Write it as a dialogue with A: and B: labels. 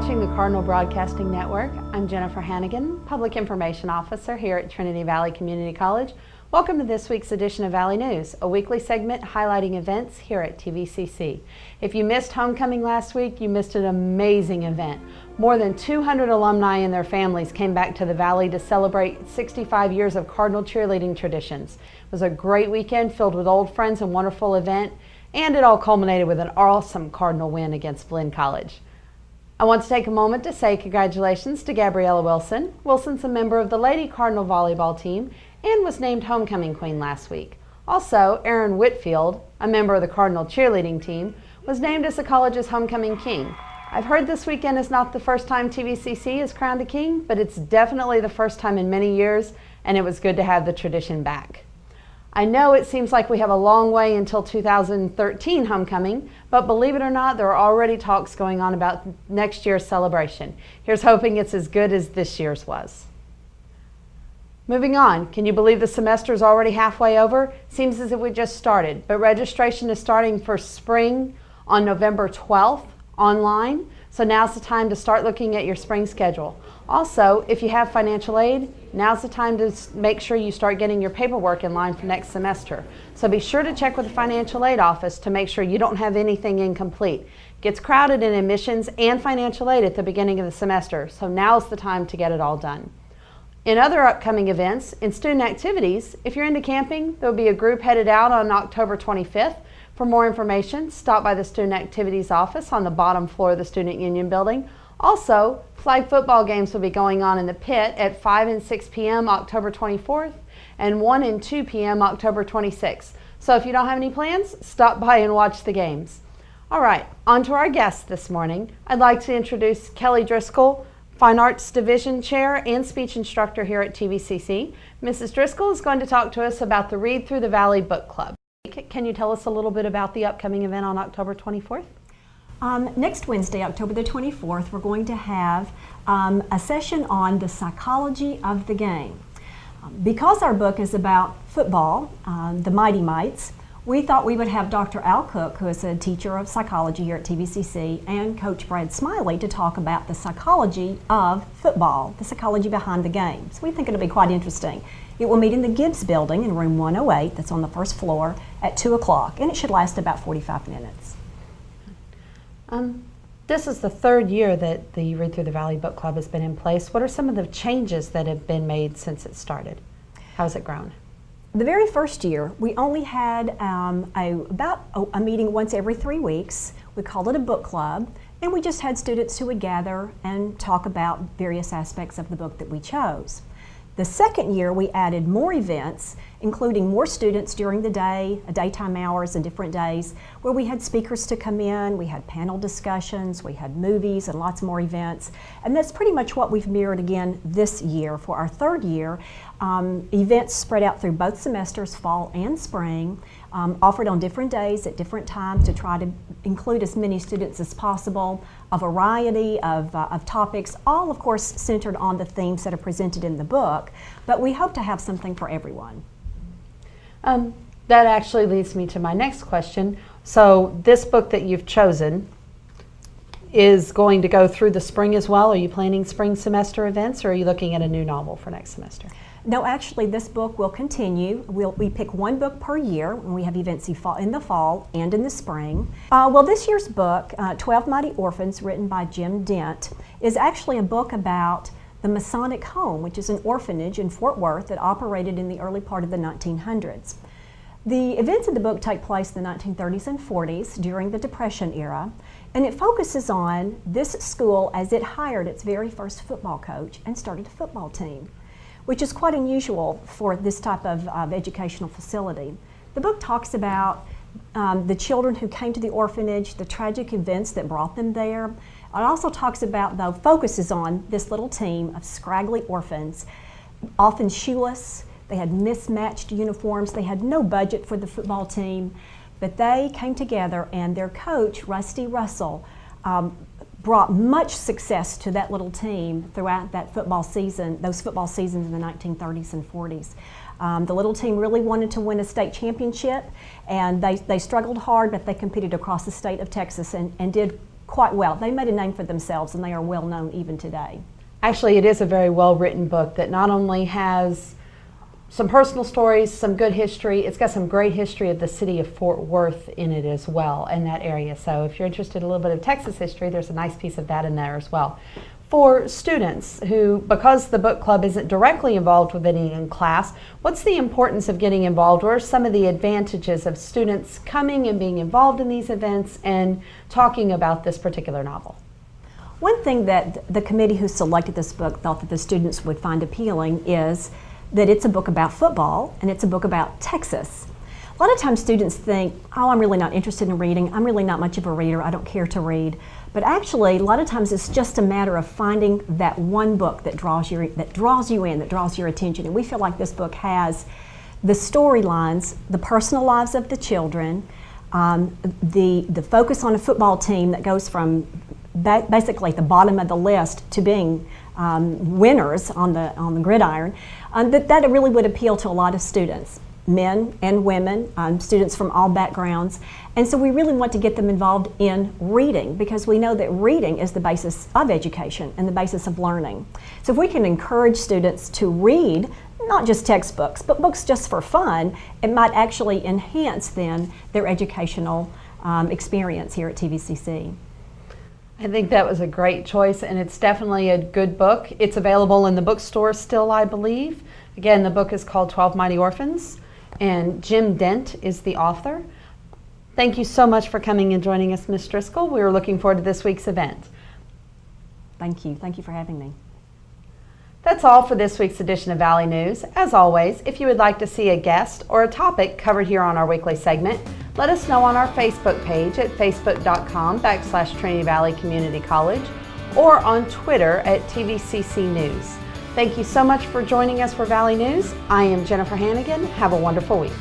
A: watching the Cardinal Broadcasting Network. I'm Jennifer Hannigan, Public Information Officer here at Trinity Valley Community College. Welcome to this week's edition of Valley News, a weekly segment highlighting events here at TVCC. If you missed homecoming last week, you missed an amazing event. More than 200 alumni and their families came back to the Valley to celebrate 65 years of Cardinal cheerleading traditions. It was a great weekend filled with old friends and wonderful event, and it all culminated with an awesome Cardinal win against Blinn College. I want to take a moment to say congratulations to Gabriella Wilson. Wilson's a member of the Lady Cardinal volleyball team and was named homecoming queen last week. Also, Aaron Whitfield, a member of the Cardinal cheerleading team, was named as the college's homecoming king. I've heard this weekend is not the first time TVCC has crowned a king, but it's definitely the first time in many years, and it was good to have the tradition back. I know it seems like we have a long way until 2013 homecoming, but believe it or not, there are already talks going on about next year's celebration. Here's hoping it's as good as this year's was. Moving on, can you believe the semester is already halfway over? Seems as if we just started, but registration is starting for spring on November 12th online, so now's the time to start looking at your spring schedule. Also, if you have financial aid, now's the time to make sure you start getting your paperwork in line for next semester. So be sure to check with the financial aid office to make sure you don't have anything incomplete. It gets crowded in admissions and financial aid at the beginning of the semester, so now's the time to get it all done. In other upcoming events, in student activities, if you're into camping, there'll be a group headed out on October 25th. For more information, stop by the Student Activities office on the bottom floor of the Student Union building. Also, flag football games will be going on in the pit at 5 and 6 p.m. October 24th and 1 and 2 p.m. October 26th. So if you don't have any plans, stop by and watch the games. All right, on to our guests this morning. I'd like to introduce Kelly Driscoll, Fine Arts Division Chair and Speech Instructor here at TVCC. Mrs. Driscoll is going to talk to us about the Read Through the Valley Book Club. Can you tell us a little bit about the upcoming event on October 24th?
B: Next Wednesday, October the 24th, we're going to have a session on the psychology of the game. Because our book is about football, the Mighty Mites, we thought we would have Dr. Al Cook, who is a teacher of psychology here at TVCC, and Coach Brad Smiley to talk about the psychology of football, the psychology behind the game. So we think it'll be quite interesting. It will meet in the Gibbs Building in room 108, that's on the first floor, at 2 o'clock, and it should last about 45 minutes.
A: This is the third year that the Read Through the Valley Book Club has been in place. What are some of the changes that have been made since it started? How has it grown?
B: The very first year, we only had a meeting once every 3 weeks. We called it a book club, and we just had students who would gather and talk about various aspects of the book that we chose. The second year, we added more events, including more students during the day, daytime hours and different days, where we had speakers to come in, we had panel discussions, we had movies and lots more events. And that's pretty much what we've mirrored again this year. For our third year, events spread out through both semesters, fall and spring, offered on different days at different times to try to include as many students as possible, a variety of topics, all of course centered on the themes that are presented in the book, but we hope to have something for everyone.
A: That actually leads me to my next question. So this book that you've chosen is going to go through the spring as well. Are you planning spring semester events, or are you looking at a new novel for next semester?
B: No, actually this book will continue. We pick one book per year, and we have events in the fall and in the spring. Well, this year's book, 12 Mighty Orphans, written by Jim Dent, is actually a book about the Masonic Home, which is an orphanage in Fort Worth that operated in the early part of the 1900s. The events in the book take place in the 1930s and 40s during the Depression era, and it focuses on this school as it hired its very first football coach and started a football team, which is quite unusual for this type of educational facility. The book talks about the children who came to the orphanage, the tragic events that brought them there. It also talks about, though, focuses on this little team of scraggly orphans, often shoeless. They had mismatched uniforms. They had no budget for the football team, but they came together, and their coach, Rusty Russell, brought much success to that little team throughout that football season, those football seasons in the 1930s and 40s. The little team really wanted to win a state championship, and they struggled hard, but they competed across the state of Texas and did quite well. They made a name for themselves, and they are well known even today.
A: Actually, it is a very well-written book that not only has some personal stories, some good history, it's got some great history of the city of Fort Worth in it as well, in that area. So if you're interested in a little bit of Texas history, there's a nice piece of that in there as well. For students who, because the book club isn't directly involved with any in class, what's the importance of getting involved? What are some of the advantages of students coming and being involved in these events and talking about this particular novel?
B: One thing that the committee who selected this book thought that the students would find appealing is that it's a book about football and it's a book about Texas. A lot of times students think, oh, I'm really not interested in reading, I'm really not much of a reader, I don't care to read. But actually, a lot of times it's just a matter of finding that one book that draws you in, that draws your attention. And we feel like this book has the storylines, the personal lives of the children, the focus on a football team that goes from basically at the bottom of the list to being winners on the gridiron, that really would appeal to a lot of students, men and women, students from all backgrounds. And so we really want to get them involved in reading, because we know that reading is the basis of education and the basis of learning. So if we can encourage students to read, not just textbooks, but books just for fun, it might actually enhance then their educational experience here at TVCC.
A: I think that was a great choice, and it's definitely a good book. It's available in the bookstore still, I believe. Again, the book is called 12 Mighty Orphans, and Jim Dent is the author. Thank you so much for coming and joining us, Ms. Driscoll. We're looking forward to this week's event.
B: Thank you. Thank you for having me.
A: That's all for this week's edition of Valley News. As always, if you would like to see a guest or a topic covered here on our weekly segment, let us know on our Facebook page at facebook.com/Trinity Valley Community College or on Twitter at TVCC News. Thank you so much for joining us for Valley News. I am Jennifer Hannigan. Have a wonderful week.